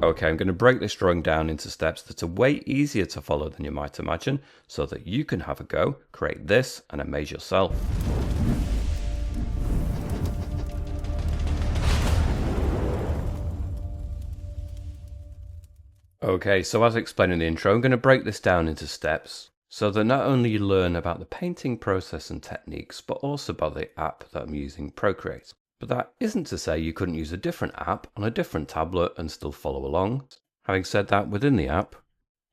Okay, I'm going to break this drawing down into steps that are way easier to follow than you might imagine, so that you can have a go, create this, and amaze yourself. Okay, so as explained in the intro, I'm going to break this down into steps so that not only you learn about the painting process and techniques, but also about the app that I'm using, Procreate. But that isn't to say you couldn't use a different app on a different tablet and still follow along. Having said that, within the app,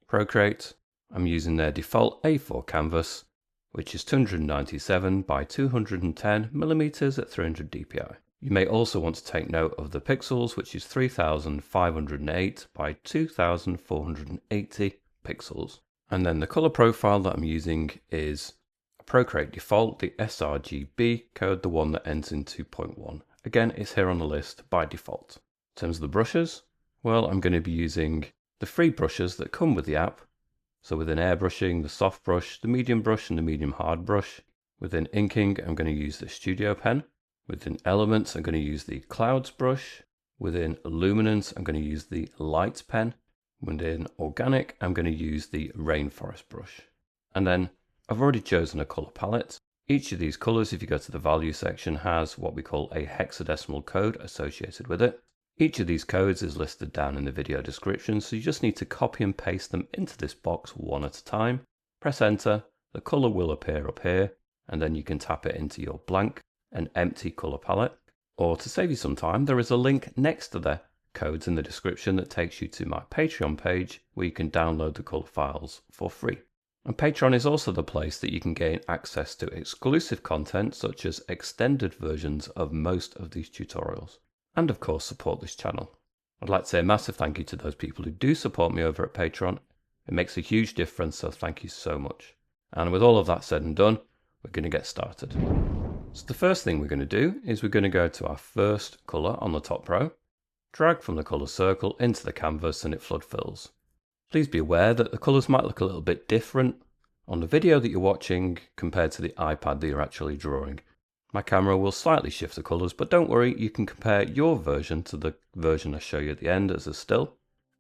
Procreate, I'm using their default A4 canvas, which is 297 by 210 millimeters at 300 dpi. You may also want to take note of the pixels, which is 3508 by 2480 pixels. And then the color profile that I'm using is a Procreate default, the sRGB code, the one that ends in 2.1. Again, it's here on the list by default. In terms of the brushes, well, I'm going to be using the free brushes that come with the app. So within airbrushing, the soft brush, the medium brush, and the medium hard brush. Within inking, I'm going to use the Studio Pen. Within elements, I'm going to use the clouds brush. Within luminance, I'm going to use the light pen. Within organic, I'm going to use the rainforest brush. And then I've already chosen a color palette. Each of these colors, if you go to the value section, has what we call a hexadecimal code associated with it. Each of these codes is listed down in the video description, so you just need to copy and paste them into this box one at a time. Press enter, the color will appear up here, and then you can tap it into your blank and empty color palette. Or to save you some time, there is a link next to the codes in the description that takes you to my Patreon page where you can download the color files for free. And Patreon is also the place that you can gain access to exclusive content such as extended versions of most of these tutorials. And of course support this channel. I'd like to say a massive thank you to those people who do support me over at Patreon. It makes a huge difference, so thank you so much. And with all of that said and done, we're going to get started. So the first thing we're going to do is we're going to go to our first colour on the top row, drag from the colour circle into the canvas and it flood fills. Please be aware that the colours might look a little bit different on the video that you're watching compared to the iPad that you're actually drawing. My camera will slightly shift the colours, but don't worry, you can compare your version to the version I show you at the end as a still.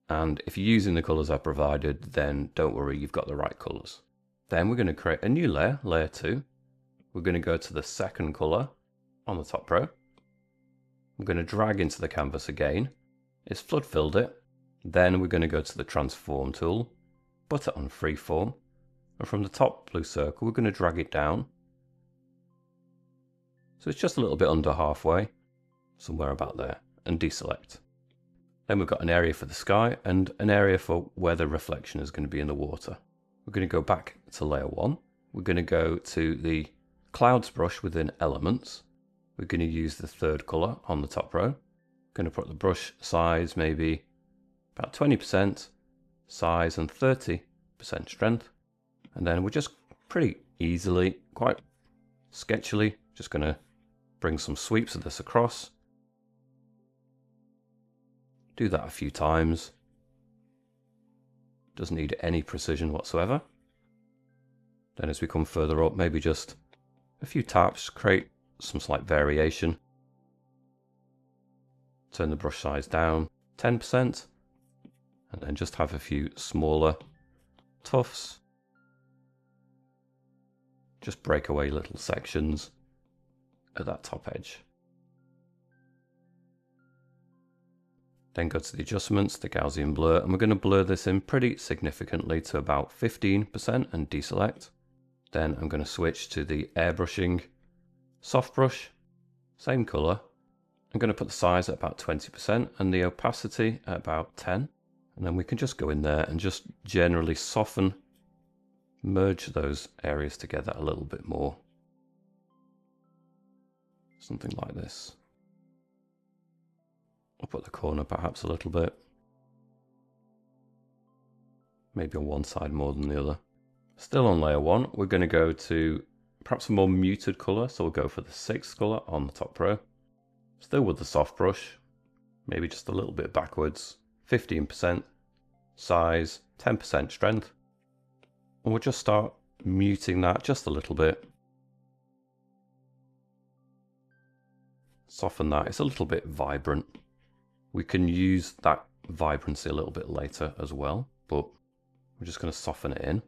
And if you're using the colours I provided, then don't worry, you've got the right colours. Then we're going to create a new layer, layer 2. We're going to go to the second colour on the top row. I'm going to drag into the canvas again. It's flood filled it. Then we're going to go to the transform tool, put it on freeform. And from the top blue circle, we're going to drag it down. So it's just a little bit under halfway, somewhere about there, and deselect. Then we've got an area for the sky and an area for where the reflection is going to be in the water. We're going to go back to layer 1. We're going to go to the clouds brush within elements. We're going to use the third colour on the top row. Going to put the brush size maybe about 20% size and 30% strength. And then we're just pretty easily, quite sketchily, just going to bring some sweeps of this across. Do that a few times. Doesn't need any precision whatsoever. Then as we come further up, maybe just a few taps, create some slight variation. Turn the brush size down 10%. And then just have a few smaller tufts. Just break away little sections at that top edge. Then go to the adjustments, the Gaussian blur, and we're going to blur this in pretty significantly to about 15% and deselect. Then I'm going to switch to the airbrushing soft brush, same colour. I'm going to put the size at about 20% and the opacity at about 10. And then we can just go in there and just generally soften, merge those areas together a little bit more. Something like this. Up at the corner perhaps a little bit. Maybe on one side more than the other. Still on layer 1, we're going to go to perhaps a more muted colour, so we'll go for the 6th colour on the top row. Still with the soft brush, maybe just a little bit backwards, 15% size, 10% strength. And we'll just start muting that just a little bit. Soften that, it's a little bit vibrant. We can use that vibrancy a little bit later as well, but we're just going to soften it in.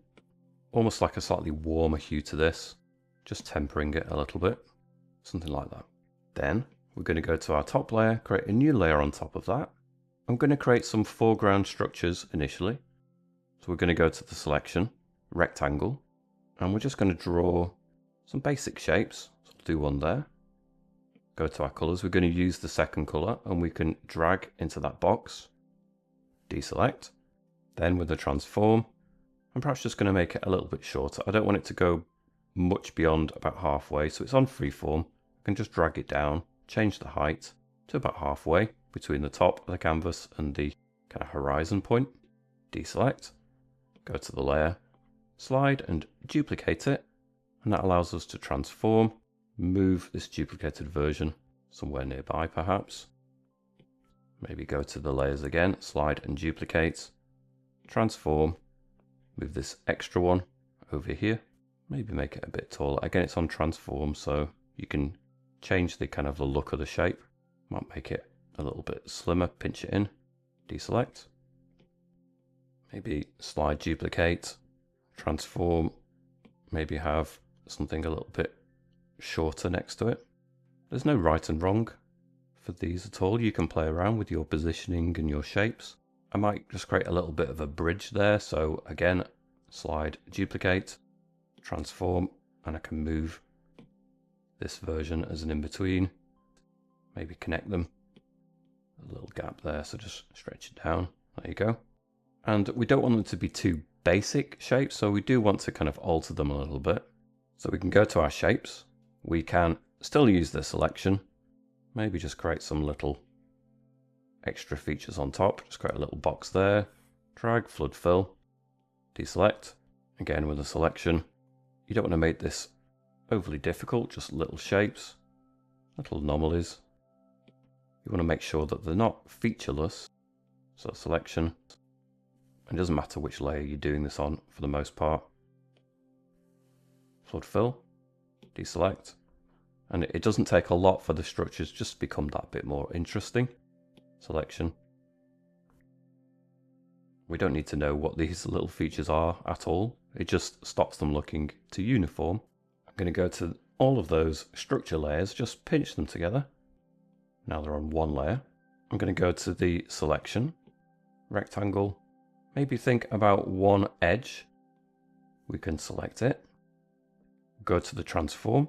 Almost like a slightly warmer hue to this, just tempering it a little bit, something like that. Then we're going to go to our top layer, create a new layer on top of that. I'm going to create some foreground structures initially. So we're going to go to the selection, rectangle, and we're just going to draw some basic shapes. So we'll do one there. Go to our colors. We're going to use the second color and we can drag into that box, deselect. Then with the transform, I'm perhaps just going to make it a little bit shorter. I don't want it to go much beyond about halfway, so it's on freeform. I can just drag it down, change the height to about halfway between the top of the canvas and the kind of horizon point. Deselect, go to the layer, slide and duplicate it, and that allows us to transform, move this duplicated version somewhere nearby perhaps. Maybe go to the layers again, slide and duplicate, transform, move this extra one over here, maybe make it a bit taller. Again, it's on transform, so you can change the kind of the look of the shape. Might make it a little bit slimmer, pinch it in, deselect. Maybe slide, duplicate, transform, maybe have something a little bit shorter next to it. There's no right and wrong for these at all. You can play around with your positioning and your shapes. I might just create a little bit of a bridge there. So again, slide, duplicate, transform, and I can move this version as an in-between. Maybe connect them. A little gap there, so just stretch it down. There you go. And we don't want them to be too basic shapes, so we do want to kind of alter them a little bit. So we can go to our shapes. We can still use the selection. Maybe just create some little extra features on top. Just create a little box there. Drag, flood, fill. Deselect. Again with the selection. You don't want to make this overly difficult, just little shapes, little anomalies. You want to make sure that they're not featureless. So selection. It doesn't matter which layer you're doing this on for the most part. Flood, fill. Deselect. And it doesn't take a lot for the structures just to become that bit more interesting. Selection. We don't need to know what these little features are at all. It just stops them looking too uniform. I'm going to go to all of those structure layers, just pinch them together. Now they're on one layer. I'm going to go to the selection, rectangle, maybe think about one edge. We can select it. Go to the transform,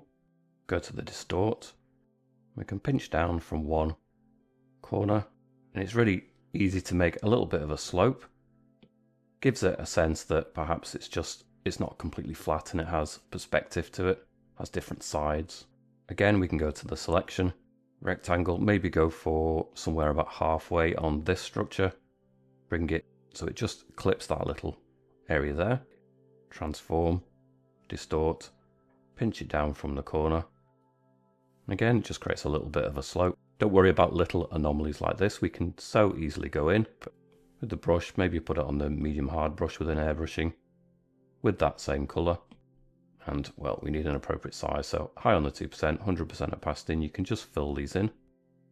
go to the distort. We can pinch down from one corner, and it's really easy to make a little bit of a slope. Gives it a sense that perhaps it's not completely flat and it has perspective to it, has different sides. Again, we can go to the selection, rectangle, maybe go for somewhere about halfway on this structure. Bring it so it just clips that little area there. Transform, distort, pinch it down from the corner. And again, it just creates a little bit of a slope. Don't worry about little anomalies like this. We can so easily go in with the brush, maybe put it on the medium hard brush with an airbrushing with that same color. And well, we need an appropriate size. So high on the 2%, 100% opacity, and you can just fill these in.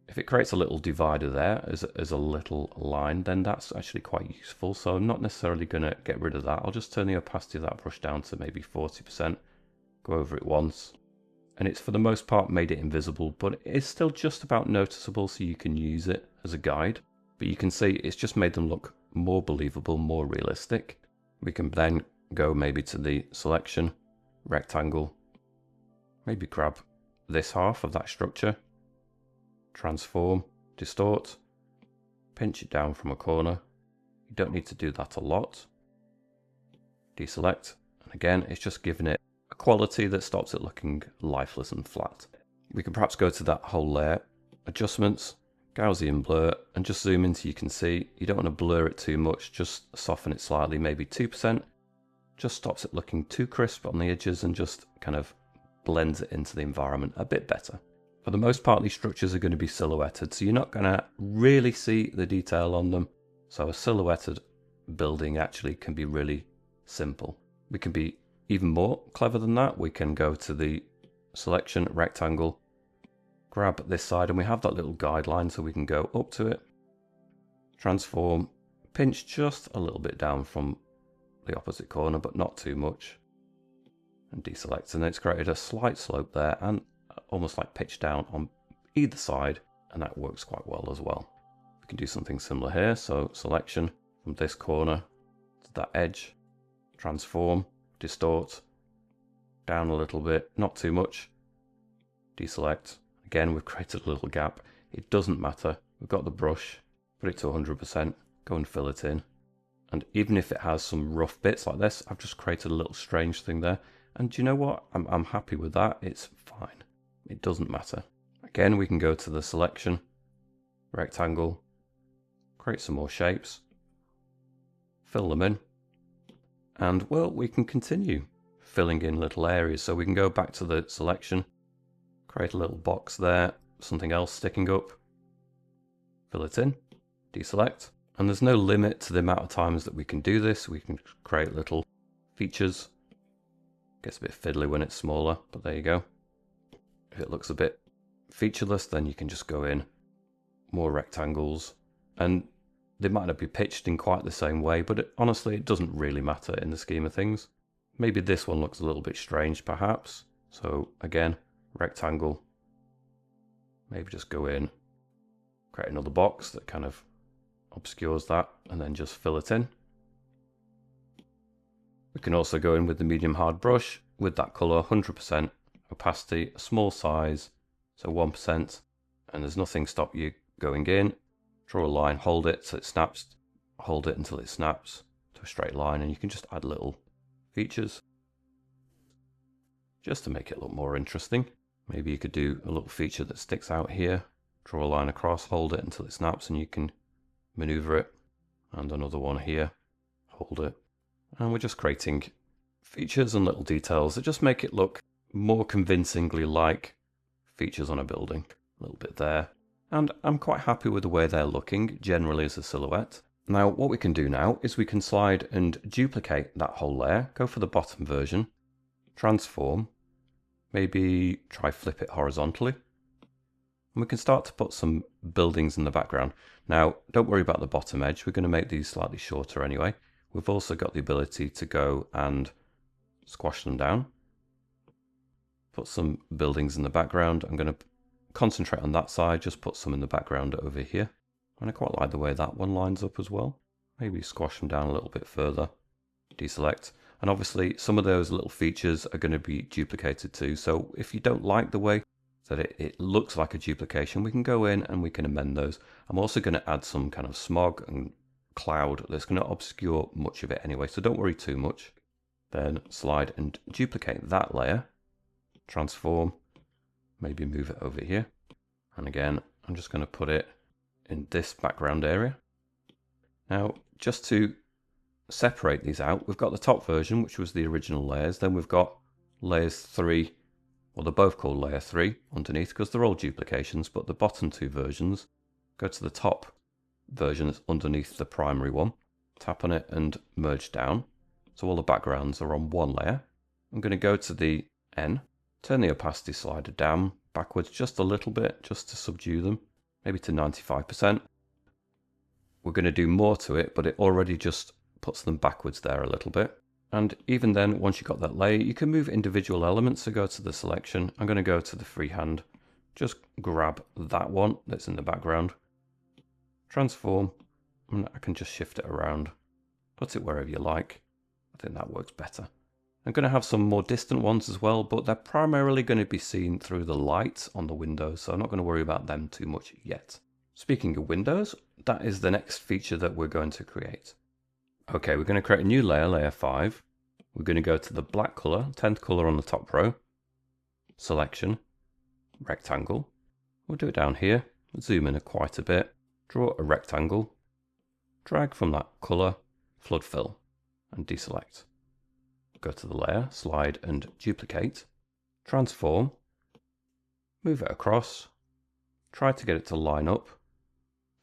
If it creates a little divider there as a little line, then that's actually quite useful. So I'm not necessarily going to get rid of that. I'll just turn the opacity of that brush down to maybe 40%. Go over it once. And it's for the most part made it invisible, but it's still just about noticeable, so you can use it as a guide. But you can see it's just made them look more believable, more realistic. We can then go maybe to the selection, rectangle, maybe grab this half of that structure, transform, distort, pinch it down from a corner. You don't need to do that a lot. Deselect, and again, it's just giving it a quality that stops it looking lifeless and flat. We can perhaps go to that whole layer, adjustments, Gaussian blur, and just zoom in so you can see. You don't want to blur it too much, just soften it slightly, maybe 2%. Just stops it looking too crisp on the edges and just kind of blends it into the environment a bit better. For the most part, these structures are going to be silhouetted, so you're not going to really see the detail on them. So a silhouetted building actually can be really simple. We can be even more clever than that. We can go to the selection, rectangle, grab this side, and we have that little guideline so we can go up to it, transform, pinch just a little bit down from the opposite corner, but not too much, and deselect, and it's created a slight slope there and almost like pitch down on either side, and that works quite well as well. We can do something similar here, so selection from this corner to that edge, transform, distort, down a little bit, not too much, deselect. Again, we've created a little gap. It doesn't matter. We've got the brush, put it to 100%, go and fill it in. And even if it has some rough bits like this, I've just created a little strange thing there. And do you know what? I'm happy with that. It's fine. It doesn't matter. Again, we can go to the selection, rectangle, create some more shapes, fill them in, and well, we can continue filling in little areas. So we can go back to the selection, create a little box there, something else sticking up, fill it in, deselect, and there's no limit to the amount of times that we can do this. We can create little features. Gets a bit fiddly when it's smaller, but there you go. If it looks a bit featureless, then you can just go in more rectangles, and they might not be pitched in quite the same way, but honestly, it doesn't really matter in the scheme of things. Maybe this one looks a little bit strange, perhaps. So again, rectangle, maybe just go in, create another box that kind of obscures that, and then just fill it in. We can also go in with the medium hard brush with that color, 100% opacity, a small size, so 1%, and there's nothing stop you going in. Draw a line, hold it so it snaps, hold it until it snaps to a straight line, and you can just add little features just to make it look more interesting. Maybe you could do a little feature that sticks out here, draw a line across, hold it until it snaps, and you can maneuver it, and another one here, hold it. And we're just creating features and little details that just make it look more convincingly like features on a building. A little bit there. And I'm quite happy with the way they're looking, generally as a silhouette. Now, what we can do now is we can slide and duplicate that whole layer, go for the bottom version, transform, maybe try flip it horizontally. And we can start to put some buildings in the background. Now, don't worry about the bottom edge. We're going to make these slightly shorter anyway. We've also got the ability to go and squash them down. Put some buildings in the background. I'm going to concentrate on that side, just put some in the background over here. And I quite like the way that one lines up as well. Maybe squash them down a little bit further. Deselect. And obviously some of those little features are going to be duplicated too. So if you don't like the way that it looks like a duplication, we can go in and we can amend those. I'm also going to add some kind of smog and cloud that's going to obscure much of it anyway, so don't worry too much. Then slide and duplicate that layer, transform, maybe move it over here, and again I'm just going to put it in this background area. Now, just to separate these out, we've got the top version, which was the original layers, then we've got layers 3, well, they're both called layer 3 underneath because they're all duplications, but the bottom two versions, go to the top version that's underneath the primary one, tap on it and merge down, so all the backgrounds are on one layer. I'm going to go to the N, turn the opacity slider down backwards just a little bit, just to subdue them, maybe to 95%. We're going to do more to it, but it already just puts them backwards there a little bit. And even then, once you've got that layer, you can move individual elements. So go to the selection. I'm going to go to the freehand, just grab that one that's in the background, transform, and I can just shift it around, put it wherever you like. I think that works better. I'm going to have some more distant ones as well, but they're primarily going to be seen through the light on the windows, so I'm not going to worry about them too much yet. Speaking of windows, that is the next feature that we're going to create. Okay, we're going to create a new layer, layer 5. We're going to go to the black color, 10th color on the top row, selection, rectangle. We'll do it down here, zoom in quite a bit, draw a rectangle, drag from that color, flood fill, and deselect. Go to the layer, slide and duplicate, transform, move it across, try to get it to line up,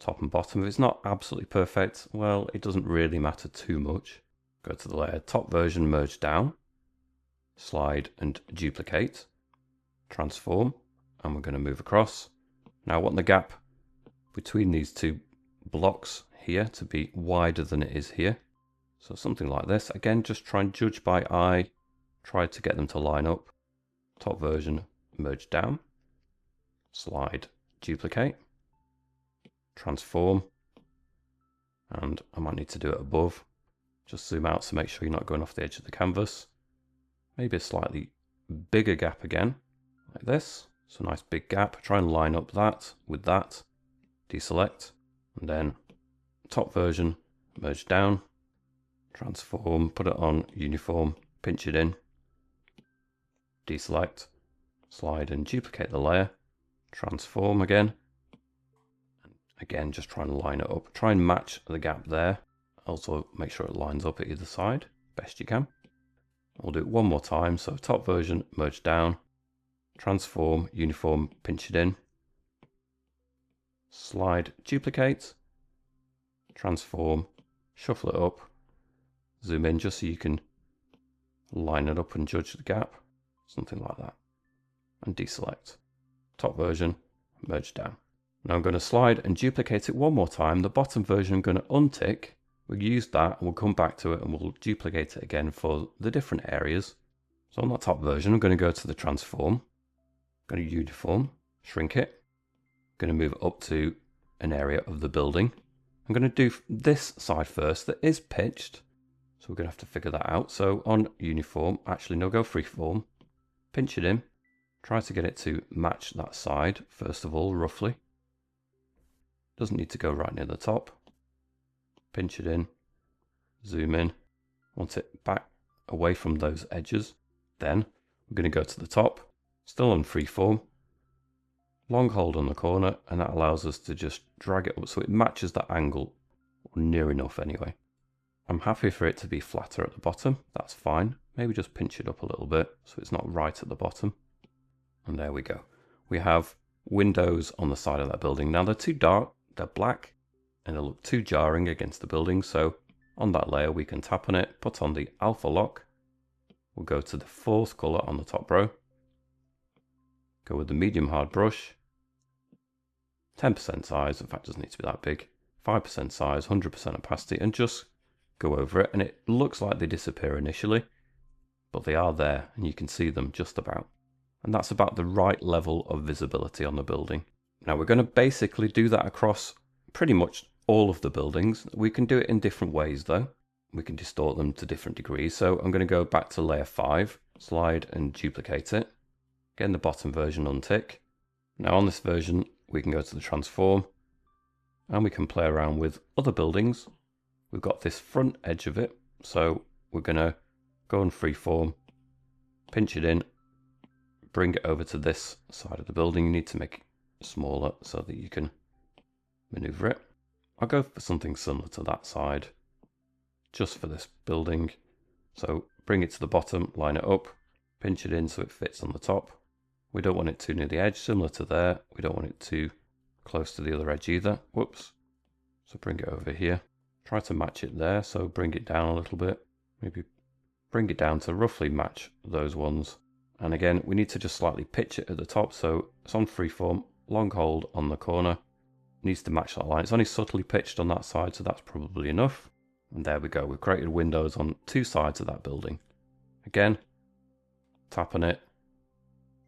top and bottom. If it's not absolutely perfect, well, it doesn't really matter too much. Go to the layer, top version, merge down, slide and duplicate, transform, and we're going to move across. Now I want the gap between these two blocks here to be wider than it is here. So something like this. Again, just try and judge by eye. Try to get them to line up. Top version, merge down. Slide, duplicate. Transform. And I might need to do it above. Just zoom out to make sure you're not going off the edge of the canvas. Maybe a slightly bigger gap again, like this. So nice big gap. Try and line up that with that. Deselect. And then top version, merge down. Transform, put it on uniform, pinch it in. Deselect. Slide and duplicate the layer. Transform again. Again, just try and line it up. Try and match the gap there. Also, make sure it lines up at either side, best you can. We'll do it one more time. So top version, merge down, transform, uniform, pinch it in. Slide, duplicate, transform, shuffle it up, zoom in just so you can line it up and judge the gap. Something like that. And deselect. Top version, merge down. Now I'm going to slide and duplicate it one more time. The bottom version I'm going to untick. We'll use that and we'll come back to it and we'll duplicate it again for the different areas. So on that top version, I'm going to go to the transform. I'm going to uniform, shrink it. I'm going to move up to an area of the building. I'm going to do this side first that is pitched. So we're going to have to figure that out. So on uniform, actually no, go freeform. Pinch it in. Try to get it to match that side, first of all, roughly. Doesn't need to go right near the top. Pinch it in, zoom in, want it back away from those edges. Then we're going to go to the top, still on freeform, long hold on the corner, and that allows us to just drag it up so it matches that angle, or near enough anyway. I'm happy for it to be flatter at the bottom, that's fine. Maybe just pinch it up a little bit so it's not right at the bottom. And there we go. We have windows on the side of that building. Now they're too dark, they're black, and they look too jarring against the building. So on that layer, we can tap on it, put on the alpha lock. We'll go to the fourth color on the top row. Go with the medium hard brush. 10% size, in fact, it doesn't need to be that big. 5% size, 100% opacity, and just go over it. And it looks like they disappear initially, but they are there and you can see them just about. And that's about the right level of visibility on the building. Now we're going to basically do that across pretty much all of the buildings. We can do it in different ways though. We can distort them to different degrees. So I'm going to go back to layer 5, slide and duplicate it. Again, the bottom version untick. Now on this version, we can go to the transform and we can play around with other buildings. We've got this front edge of it. So we're going to go on freeform, pinch it in, bring it over to this side of the building. You need to make it smaller so that you can maneuver it. I'll go for something similar to that side, just for this building. So bring it to the bottom, line it up, pinch it in so it fits on the top. We don't want it too near the edge, similar to there. We don't want it too close to the other edge either. Whoops. So bring it over here. Try to match it there, so bring it down a little bit. Maybe bring it down to roughly match those ones. And again, we need to just slightly pitch it at the top, so it's on freeform, long hold on the corner. Needs to match that line. It's only subtly pitched on that side, so that's probably enough. And there we go. We've created windows on two sides of that building. Again, tap on it,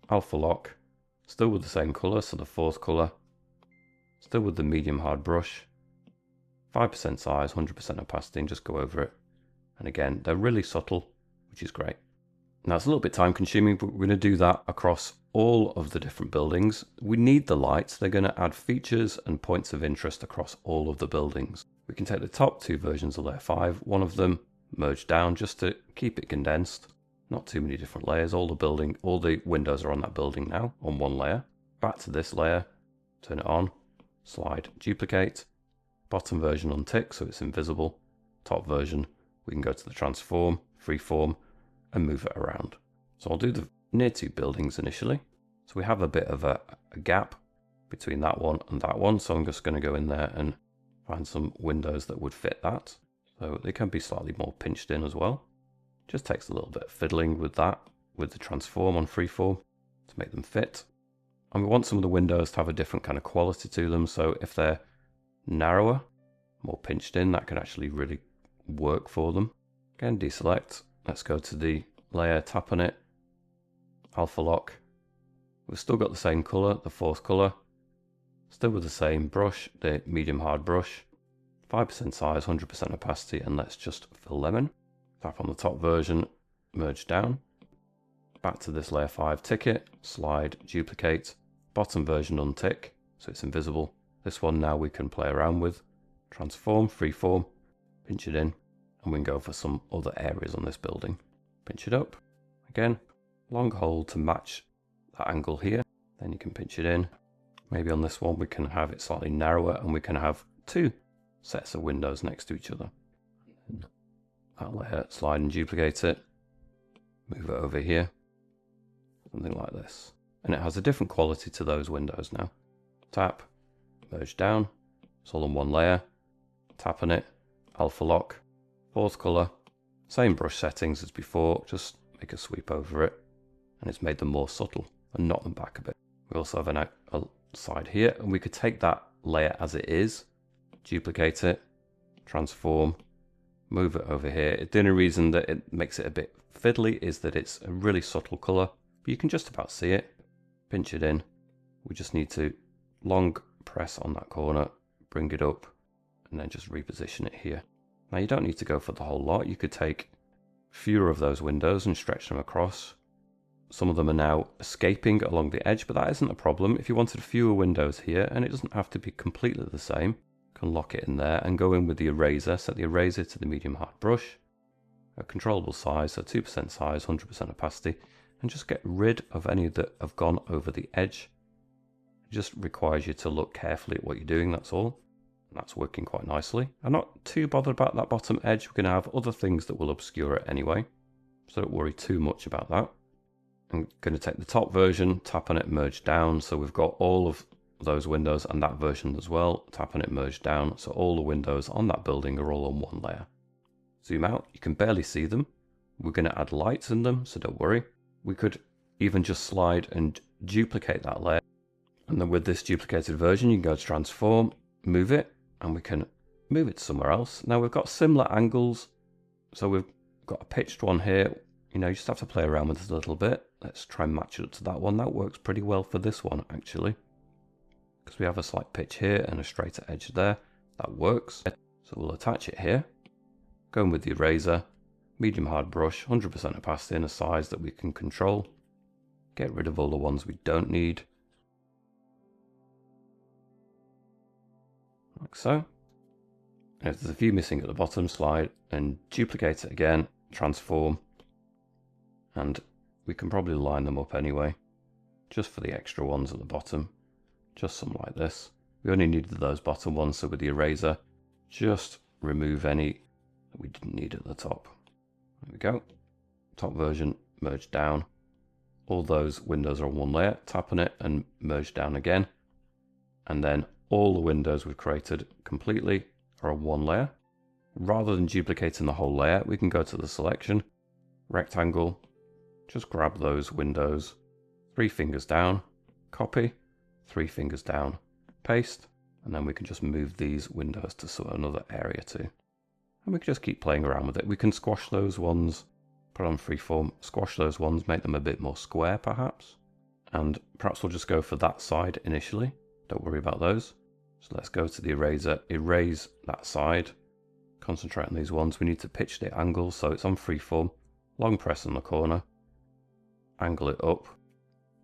alpha lock, still with the same color, so the fourth color, still with the medium hard brush, 5% size, 100% opacity, and just go over it. And again, they're really subtle, which is great. Now it's a little bit time consuming, but we're going to do that across all of the different buildings. We need the lights. They're going to add features and points of interest across all of the buildings. We can take the top two versions of layer 5, one of them merge down just to keep it condensed. Not too many different layers. All the windows are on that building now on one layer. Back to this layer, turn it on, slide, duplicate. Bottom version untick so it's invisible. Top version, we can go to the transform, freeform, and move it around. So I'll do the near two buildings initially. So we have a bit of a gap between that one and that one. So I'm just going to go in there and find some windows that would fit that. So they can be slightly more pinched in as well. Just takes a little bit of fiddling with that, with the transform on freeform to make them fit. And we want some of the windows to have a different kind of quality to them. So if they're narrower, more pinched in, that could actually really work for them. Again, deselect. Let's go to the layer, tap on it, alpha lock. We've still got the same color, the fourth color. Still with the same brush, the medium hard brush. 5% size, 100% opacity, and let's just fill them in. Tap on the top version, merge down. Back to this layer 5 ticket, slide, duplicate. Bottom version untick, so it's invisible. This one now we can play around with. Transform, freeform, pinch it in, and we can go for some other areas on this building. Pinch it up. Again, long hold to match that angle here. Then you can pinch it in. Maybe on this one we can have it slightly narrower and we can have two sets of windows next to each other. And that layer, slide and duplicate it. Move it over here. Something like this. And it has a different quality to those windows now. Tap, merge down. It's all in one layer. Tap on it, alpha lock, fourth color, same brush settings as before, just make a sweep over it, and it's made them more subtle and knock them back a bit. We also have a side here, and we could take that layer as it is, duplicate it, transform, move it over here. The only reason that it makes it a bit fiddly is that it's a really subtle color, but you can just about see it. Pinch it in. We just need to long press on that corner, bring it up, and then just reposition it here. Now you don't need to go for the whole lot. You could take fewer of those windows and stretch them across. Some of them are now escaping along the edge, but that isn't a problem. If you wanted fewer windows here, and it doesn't have to be completely the same, you can lock it in there and go in with the eraser. Set the eraser to the medium hard brush, a controllable size, so 2% size, 100% opacity, and just get rid of any that have gone over the edge. It just requires you to look carefully at what you're doing, that's all. And that's working quite nicely. I'm not too bothered about that bottom edge. We're going to have other things that will obscure it anyway, so don't worry too much about that. I'm going to take the top version, tap on it, merge down, so we've got all of those windows and that version as well. Tap on it, merge down, so all the windows on that building are all on one layer. Zoom out, you can barely see them. We're going to add lights in them, so don't worry. We could even just slide and duplicate that layer, and then with this duplicated version you can go to transform, move it, and we can move it somewhere else. Now we've got similar angles, so we've got a pitched one here. You know, you just have to play around with it a little bit. Let's try and match it up to that one. That works pretty well for this one actually, because we have a slight pitch here and a straighter edge there. That works. So we'll attach it here. Going with the eraser, medium hard brush, 100% opacity in a size that we can control. Get rid of all the ones we don't need. Like so. And if there's a few missing at the bottom, slide and duplicate it again, transform, and we can probably line them up anyway, just for the extra ones at the bottom, just some like this. We only needed those bottom ones, so with the eraser, just remove any that we didn't need at the top. There we go. Top version, merge down. All those windows are on one layer. Tap on it and merge down again. And then all the windows we've created completely are on one layer. Rather than duplicating the whole layer, we can go to the selection, rectangle, just grab those windows, 3 fingers down, copy, 3 fingers down, paste, and then we can just move these windows to another area too. And we can just keep playing around with it. We can squash those ones, put on freeform, squash those ones, make them a bit more square perhaps. And perhaps we'll just go for that side initially. Don't worry about those. So let's go to the eraser, erase that side, concentrate on these ones. We need to pitch the angle so it's on freeform, long press on the corner, angle it up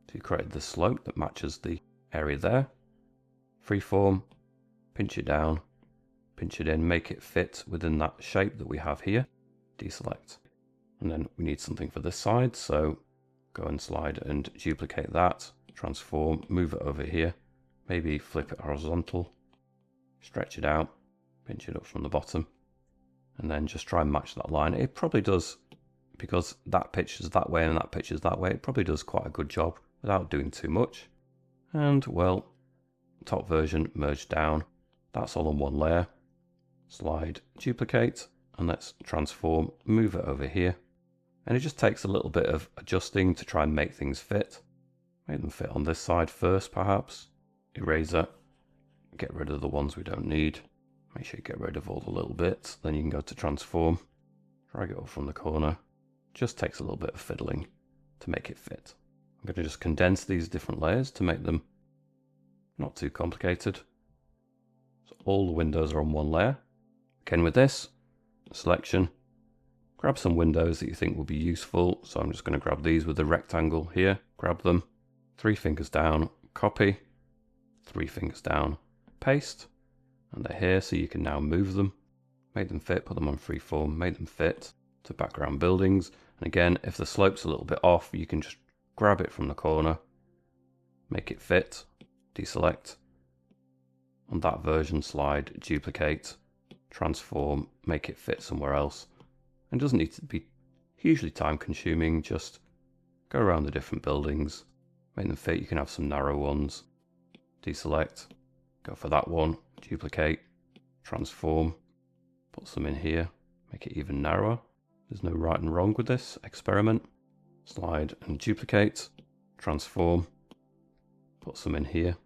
to create the slope that matches the area there. Freeform, pinch it down, pinch it in, make it fit within that shape that we have here. Deselect. And then we need something for this side, so go and slide and duplicate that, transform, move it over here, maybe flip it horizontal, stretch it out, pinch it up from the bottom, and then just try and match that line. It probably does, because that pitch is that way and that pitch is that way, it probably does quite a good job without doing too much. And well, top version, merge down, that's all on one layer. Slide, duplicate, and let's transform, move it over here. And it just takes a little bit of adjusting to try and make things fit. Make them fit on this side first perhaps. Eraser, get rid of the ones we don't need. Make sure you get rid of all the little bits. Then you can go to transform, drag it up from the corner. Just takes a little bit of fiddling to make it fit. I'm going to just condense these different layers to make them not too complicated. So all the windows are on one layer. Again with this, selection, grab some windows that you think will be useful. So I'm just going to grab these with the rectangle here, grab them, 3 fingers down, copy, 3 fingers down, paste, and they're here, so you can now move them, make them fit, put them on freeform, make them fit to background buildings. And again, if the slope's a little bit off, you can just grab it from the corner, make it fit, deselect, on that version slide, duplicate, transform, make it fit somewhere else. And it doesn't need to be hugely time consuming, just go around the different buildings, make them fit. You can have some narrow ones, deselect, go for that one, duplicate, transform, put some in here, make it even narrower. There's no right and wrong with this, experiment, slide and duplicate, transform, put some in here.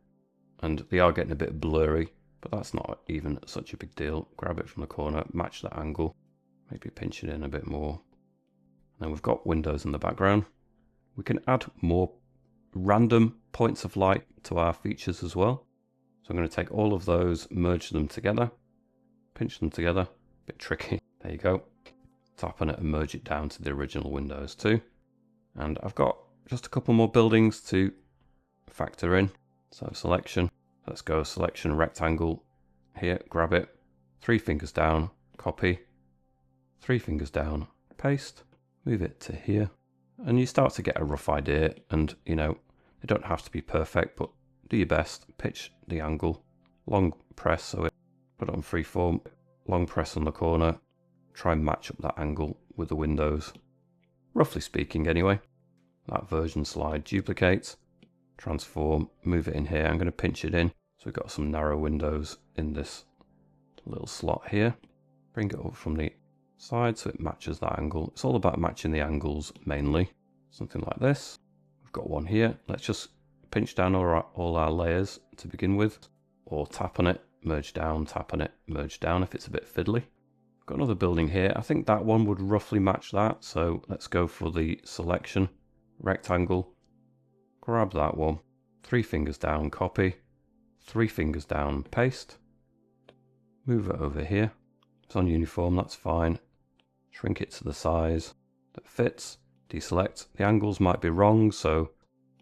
And they are getting a bit blurry, but that's not even such a big deal. Grab it from the corner, match that angle, maybe pinch it in a bit more. And then we've got windows in the background. We can add more random points of light to our features as well. So I'm going to take all of those, merge them together, pinch them together, a bit tricky. There you go. Tap on it and merge it down to the original windows too. And I've got just a couple more buildings to factor in. So selection, let's go selection rectangle here, grab it, 3 fingers down, copy, 3 fingers down, paste, move it to here. And you start to get a rough idea, and you know, they don't have to be perfect, but do your best, pitch the angle, long press, so it put it on freeform, long press on the corner, try and match up that angle with the windows. Roughly speaking anyway. That version slide, duplicate, transform, move it in here. I'm going to pinch it in, so we've got some narrow windows in this little slot here. Bring it up from the side so it matches that angle. It's all about matching the angles mainly. Something like this. We've got one here. Let's just pinch down all our layers to begin with, or tap on it, merge down, tap on it, merge down if it's a bit fiddly. Got another building here. I think that one would roughly match that, so let's go for the selection, rectangle, grab that one, 3 fingers down, copy, 3 fingers down, paste, move it over here. It's on uniform, that's fine. Shrink it to the size that fits, deselect. The angles might be wrong, so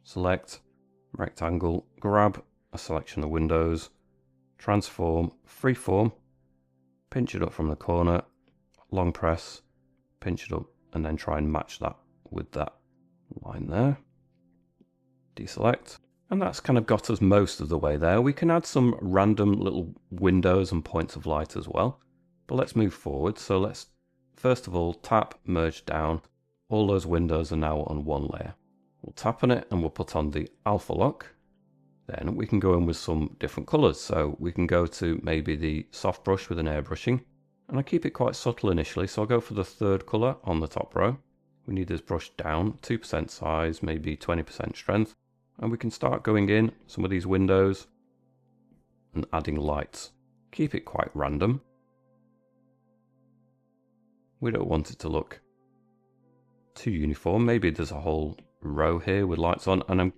select, rectangle, grab a selection of windows, transform, freeform, pinch it up from the corner, long press, pinch it up, and then try and match that with that line there. Deselect. And that's kind of got us most of the way there. We can add some random little windows and points of light as well. But let's move forward. So let's first of all tap, merge down. All those windows are now on one layer. We'll tap on it and we'll put on the alpha lock. Then we can go in with some different colors. So we can go to maybe the soft brush with an airbrushing. And I keep it quite subtle initially. So I'll go for the third color on the top row. We need this brush down, 2% size, maybe 20% strength. And we can start going in some of these windows and adding lights. Keep it quite random. We don't want it to look too uniform. Maybe there's a whole row here with lights on, and I'm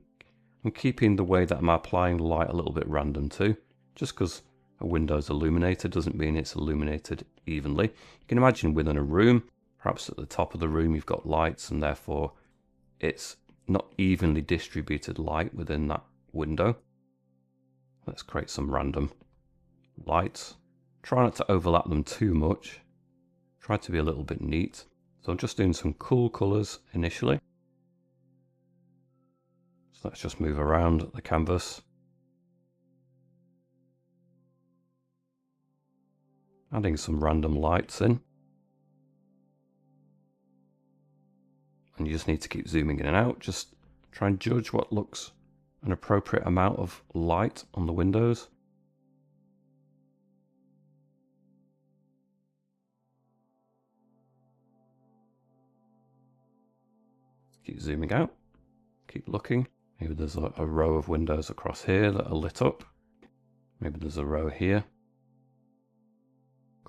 keeping the way that I'm applying light a little bit random too. Just because a window is illuminated doesn't mean it's illuminated evenly. You can imagine within a room, perhaps at the top of the room you've got lights, and therefore it's not evenly distributed light within that window. Let's create some random lights. Try not to overlap them too much. Try to be a little bit neat. So I'm just doing some cool colors initially. So let's just move around the canvas. Adding some random lights in. And you just need to keep zooming in and out. Just try and judge what looks an appropriate amount of light on the windows. Keep zooming out. Keep looking. Maybe there's a row of windows across here that are lit up. Maybe there's a row here.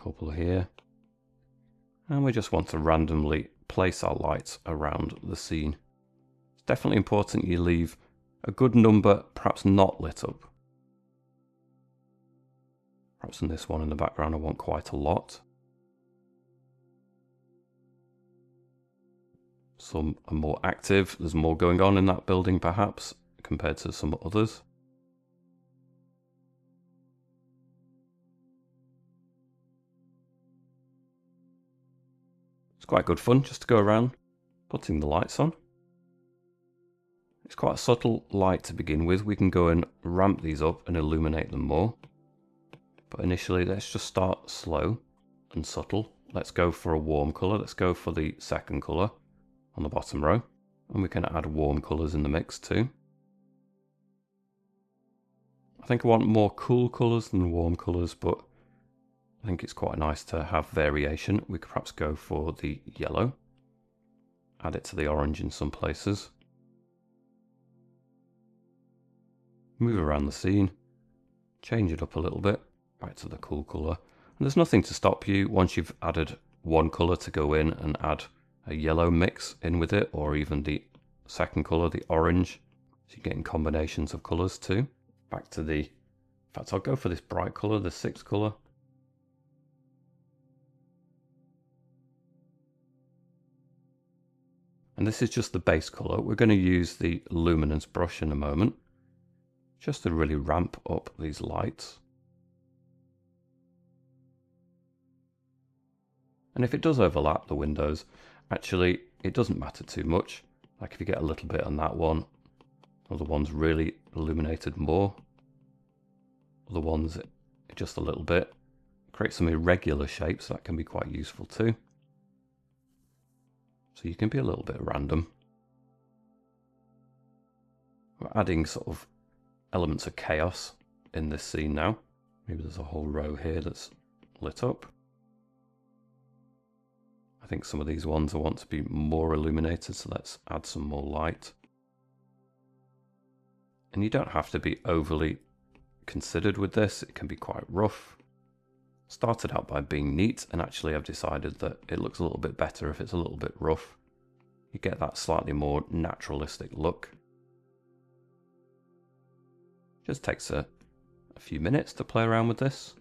couple here. And we just want to randomly place our lights around the scene. It's definitely important you leave a good number, perhaps not lit up. Perhaps in this one in the background I want quite a lot. Some are more active, there's more going on in that building perhaps, compared to some others. It's quite good fun just to go around putting the lights on. It's quite a subtle light to begin with. We can go and ramp these up and illuminate them more. But initially, let's just start slow and subtle. Let's go for a warm colour. Let's go for the second colour on the bottom row. And we can add warm colours in the mix too. I think I want more cool colours than warm colours, but I think it's quite nice to have variation. We could perhaps go for the yellow. Add it to the orange in some places. Move around the scene. Change it up a little bit. Back to the cool colour. And there's nothing to stop you once you've added one colour to go in and add a yellow mix in with it, or even the second colour, the orange. So you're getting combinations of colours too. Back to the, in fact I'll go for this bright colour, the sixth colour. And this is just the base colour. We're going to use the luminance brush in a moment, just to really ramp up these lights. And if it does overlap the windows, actually it doesn't matter too much. Like if you get a little bit on that one, other ones really illuminated more, other ones just a little bit. Create some irregular shapes, that can be quite useful too. So you can be a little bit random. We're adding sort of elements of chaos in this scene now. Maybe there's a whole row here that's lit up. I think some of these ones I want to be more illuminated, so let's add some more light. And you don't have to be overly considered with this, it can be quite rough. Started out by being neat, and actually I've decided that it looks a little bit better if it's a little bit rough. You get that slightly more naturalistic look. Just takes a few minutes to play around with this.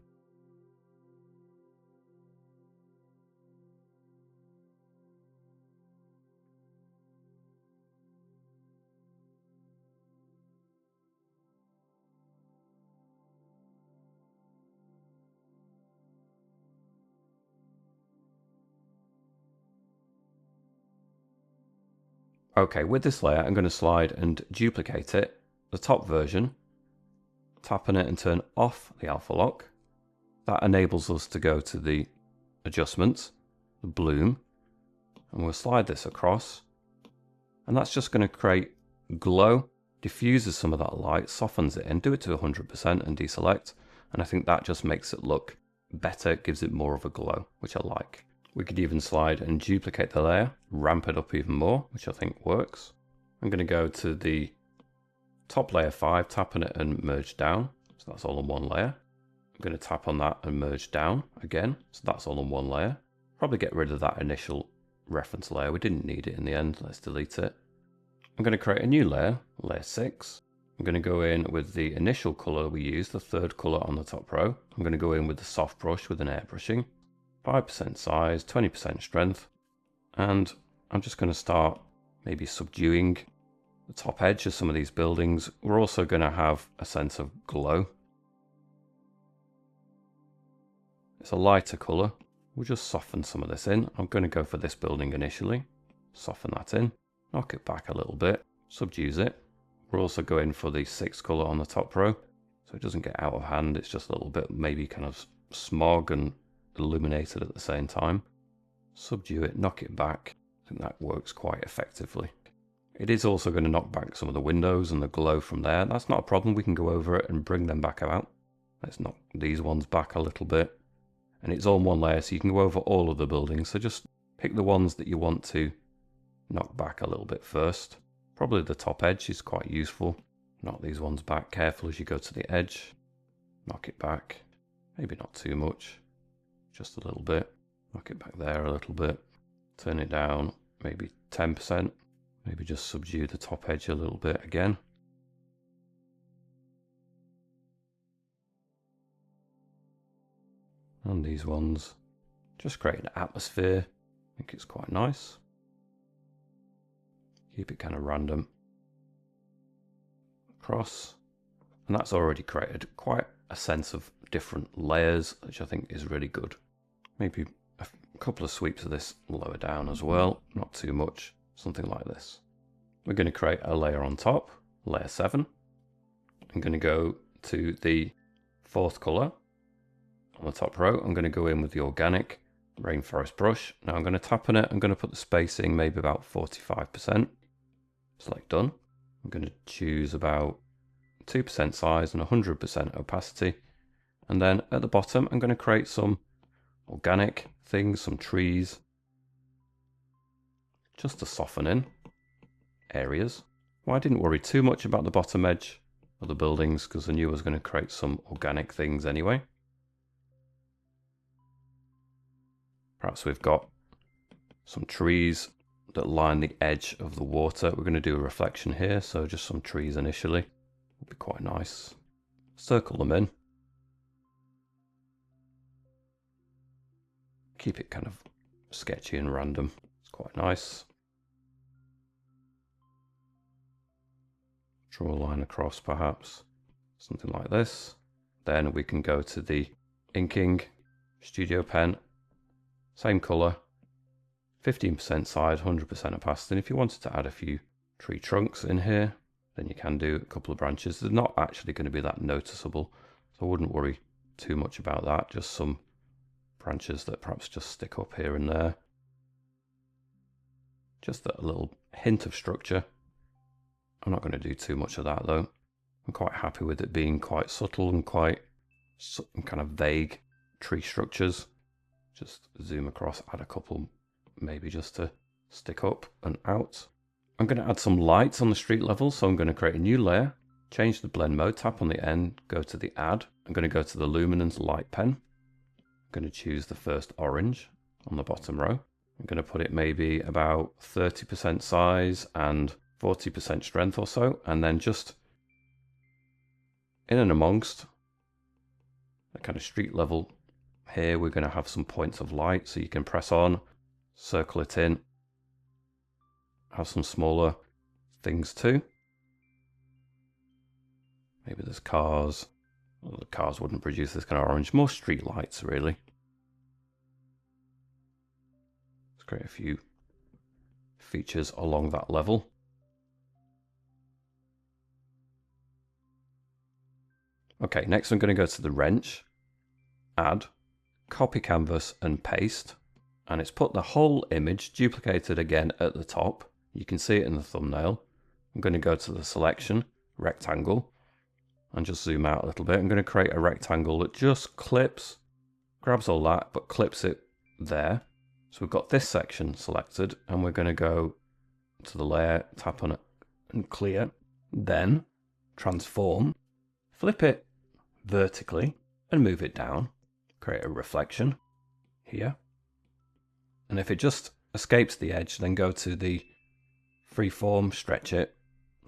Okay, with this layer, I'm going to slide and duplicate it, the top version, tap on it and turn off the alpha lock. That enables us to go to the adjustments, the bloom, and we'll slide this across. And that's just going to create glow, diffuses some of that light, softens it in, do it to 100% and deselect. And I think that just makes it look better, gives it more of a glow, which I like. We could even slide and duplicate the layer, ramp it up even more, which I think works. I'm going to go to the top layer 5, tap on it and merge down. So that's all in one layer. I'm going to tap on that and merge down again. So that's all in one layer. Probably get rid of that initial reference layer. We didn't need it in the end. Let's delete it. I'm going to create a new layer, layer 6. I'm going to go in with the initial color we used, the third color on the top row. I'm going to go in with the soft brush with an airbrushing. 5% size, 20% strength, and I'm just going to start maybe subduing the top edge of some of these buildings. We're also going to have a sense of glow. It's a lighter colour. We'll just soften some of this in. I'm going to go for this building initially, soften that in, knock it back a little bit, subdues it. We're also going for the 6th colour on the top row, so it doesn't get out of hand. It's just a little bit maybe kind of smog and illuminated at the same time. Subdue it, knock it back. I think that works quite effectively. It is also going to knock back some of the windows and the glow from there. That's not a problem. We can go over it and bring them back out. Let's knock these ones back a little bit. And it's all in one layer, so you can go over all of the buildings. So just pick the ones that you want to knock back a little bit first. Probably the top edge is quite useful. Knock these ones back careful as you go to the edge. Knock it back. Maybe not too much. just a little bit. Knock it back there a little bit. Turn it down, maybe 10%. Maybe just subdue the top edge a little bit again. And these ones, just create an atmosphere. I think it's quite nice. Keep it kind of random. Across. And that's already created quite a sense of different layers, which I think is really good. Maybe a couple of sweeps of this lower down as well, not too much, something like this. We're going to create a layer on top, layer 7. I'm going to go to the 4th colour on the top row. I'm going to go in with the organic rainforest brush. Now I'm going to tap on it. I'm going to put the spacing maybe about 45%. Select done. I'm going to choose about 2% size and 100% opacity. And then at the bottom, I'm going to create some organic things, some trees, just to soften in areas. Well, I didn't worry too much about the bottom edge of the buildings because I knew I was going to create some organic things anyway. Perhaps we've got some trees that line the edge of the water. We're going to do a reflection here, so just some trees initially. Would be quite nice. Circle them in. Keep it kind of sketchy and random. It's quite nice. Draw a line across perhaps. Something like this. Then we can go to the inking studio pen. Same colour. 15% size, 100% opacity. And if you wanted to add a few tree trunks in here, then you can do a couple of branches. They're not actually going to be that noticeable, so I wouldn't worry too much about that. Just some branches that perhaps just stick up here and there. Just a little hint of structure. I'm not going to do too much of that though. I'm quite happy with it being quite subtle and quite kind of vague tree structures. Just zoom across, add a couple maybe just to stick up and out. I'm going to add some lights on the street level, so I'm going to create a new layer, change the blend mode, tap on the end, go to the add. I'm going to go to the luminance light pen. I'm going to choose the first orange on the bottom row. I'm going to put it maybe about 30% size and 40% strength or so, and then just in and amongst the kind of street level here, we're going to have some points of light, so you can press on, circle it in, have some smaller things too. Maybe there's cars. Well, the cars wouldn't produce this kind of orange. More street lights, really. Let's create a few features along that level. Okay, next I'm going to go to the wrench, add, copy canvas and paste. And it's put the whole image duplicated again at the top. You can see it in the thumbnail. I'm going to go to the selection, rectangle, and just zoom out a little bit. I'm going to create a rectangle that just clips, grabs all that, but clips it there. So we've got this section selected, and we're going to go to the layer, tap on it, and clear. Then transform, flip it vertically, and move it down. Create a reflection here. And if it just escapes the edge, then go to the freeform, stretch it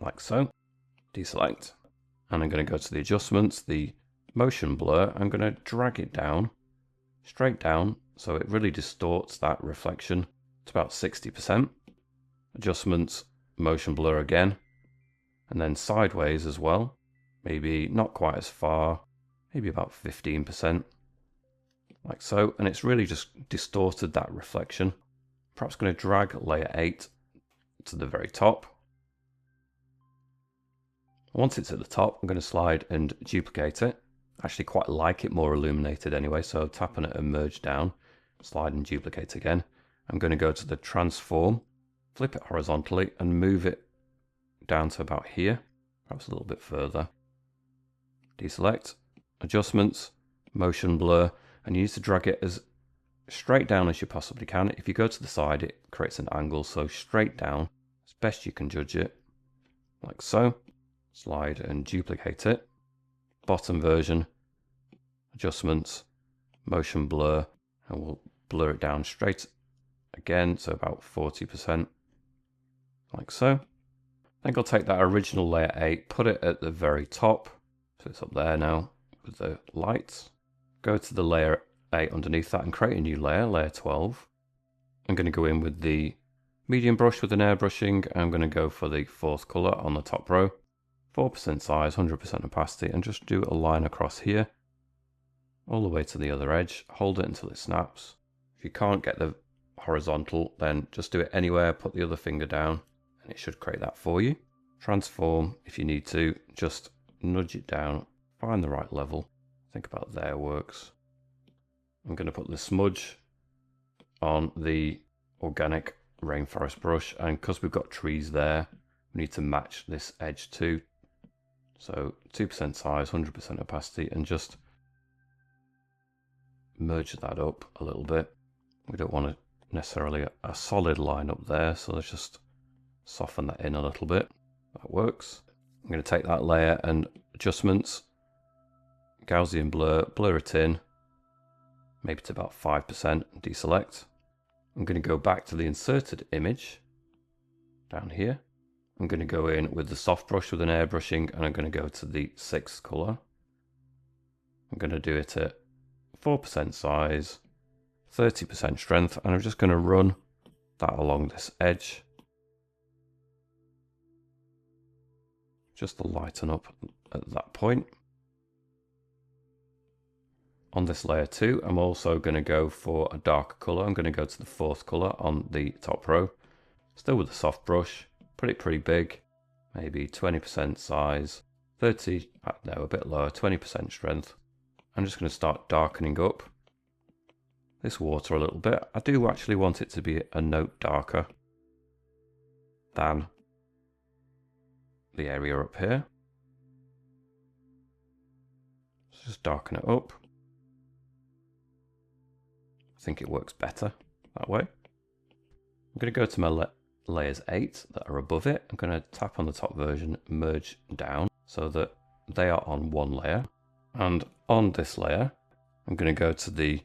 like so, deselect, and I'm going to go to the adjustments, the motion blur. I'm going to drag it down, straight down, so it really distorts that reflection to about 60%. Adjustments, motion blur again, and then sideways as well, maybe not quite as far, maybe about 15%. Like so, and it's really just distorted that reflection. Perhaps going to drag layer 8 to the very top. Once it's at the top, I'm going to slide and duplicate it. I actually quite like it more illuminated anyway, so tap on it and merge down, slide and duplicate again. I'm going to go to the transform, flip it horizontally and move it down to about here, perhaps a little bit further. Deselect, adjustments, motion blur, and you need to drag it as straight down as you possibly can. If you go to the side, it creates an angle, so straight down as best you can judge it, like so. Slide and duplicate it. Bottom version, adjustments, motion blur, And we'll blur it down straight again, so about 40%, like so. Then I'll take that original layer 8, put it at the very top, so it's up there now with the lights. Go to the layer 8 underneath that and create a new layer, layer 12. I'm going to go in with the medium brush with an airbrushing. I'm going to go for the fourth color on the top row, 4% size, 100% opacity, and just do a line across here, all the way to the other edge. Hold it until it snaps. If you can't get the horizontal, then just do it anywhere, put the other finger down, and it should create that for you. Transform if you need to, just nudge it down, find the right level. Think about there works. I'm going to put the smudge on the organic rainforest brush, and because we've got trees there, we need to match this edge too. So 2% size, 100% opacity, and just merge that up a little bit. We don't want necessarily a solid line up there, so let's just soften that in a little bit. That works. I'm going to take that layer and adjustments, Gaussian blur, blur it in, maybe to about 5%, deselect. I'm going to go back to the inserted image down here. I'm going to go in with the soft brush with an airbrushing, and I'm going to go to the 6th color. I'm going to do it at 4% size, 30% strength, and I'm just going to run that along this edge, just to lighten up at that point. On this layer 2, I'm also going to go for a darker color. I'm going to go to the 4th color on the top row, still with the soft brush, put it pretty big, maybe 20% size, 30, no, a bit lower, 20% strength. I'm just going to start darkening up this water a little bit. I do actually want it to be a note darker than the area up here. So just darken it up. I think it works better that way. I'm going to go to my layers 8 that are above it. I'm going to tap on the top version, merge down so that they are on one layer. And on this layer, I'm going to go to the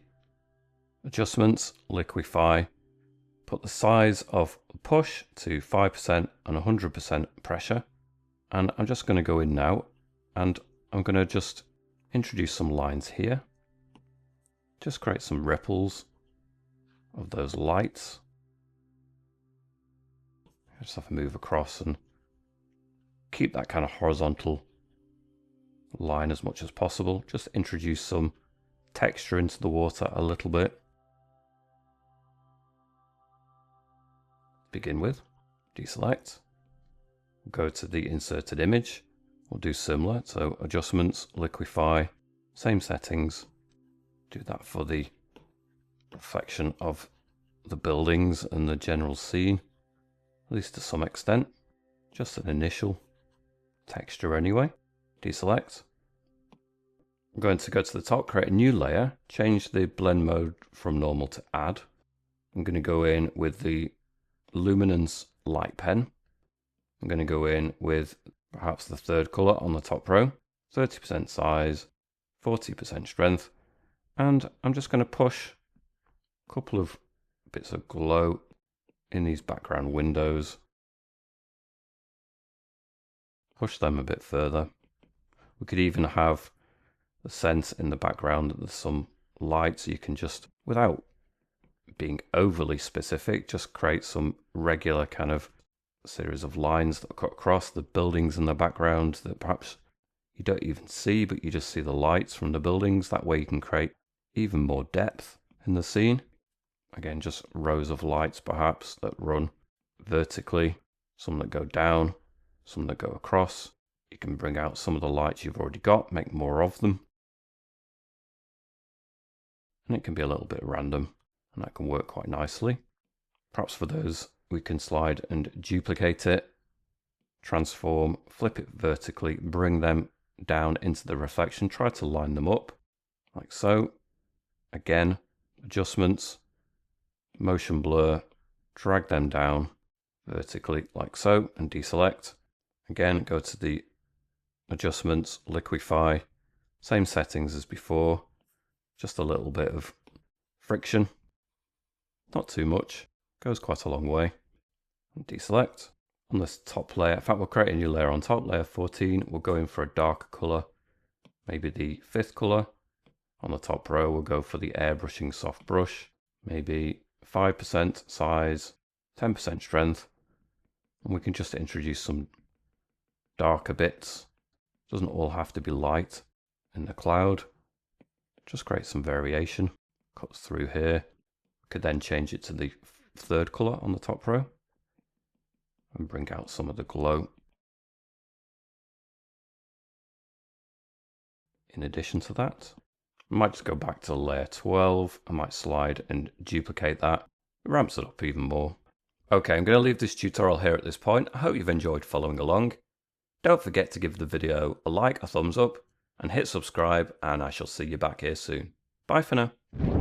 adjustments, liquify, put the size of push to 5% and 100% pressure. And I'm just going to go in now, and I'm going to just introduce some lines here. Just create some ripples of those lights. I just have to move across and keep that kind of horizontal line as much as possible. Just introduce some texture into the water a little bit. Begin with, deselect, go to the inserted image. We'll do similar, so adjustments, liquify, same settings. Do that for the reflection of the buildings and the general scene, at least to some extent. Just an initial texture anyway. Deselect. I'm going to go to the top, create a new layer, change the blend mode from normal to add. I'm going to go in with the luminance light pen. I'm going to go in with perhaps the 3rd color on the top row, 30% size, 40% strength. And I'm just going to push a couple of bits of glow in these background windows. Push them a bit further. We could even have the sense in the background that there's some light, so you can just, without being overly specific, just create some regular kind of series of lines that cut across the buildings in the background that perhaps you don't even see, but you just see the lights from the buildings. That way you can create even more depth in the scene. Again, just rows of lights perhaps that run vertically, some that go down, some that go across. You can bring out some of the lights you've already got, make more of them. And it can be a little bit random, and that can work quite nicely. Perhaps for those, we can slide and duplicate it, transform, flip it vertically, bring them down into the reflection, try to line them up like so. Again, adjustments, motion blur, drag them down vertically like so, and deselect. Again, go to the adjustments, liquify, same settings as before, just a little bit of friction. Not too much, goes quite a long way. Deselect. On this top layer, in fact we'll create a new layer on top, layer 14, we'll go in for a darker colour, maybe the 5th colour. On the top row we'll go for the airbrushing soft brush, maybe 5% size, 10% strength, and we can just introduce some darker bits. Doesn't all have to be light in the cloud, just create some variation. Cuts through here, could then change it to the 3rd colour on the top row and bring out some of the glow. In addition to that, I might just go back to layer 12, I might slide and duplicate that, it ramps it up even more. Okay, I'm going to leave this tutorial here at this point. I hope you've enjoyed following along. Don't forget to give the video a like, a thumbs up, and hit subscribe, and I shall see you back here soon. Bye for now.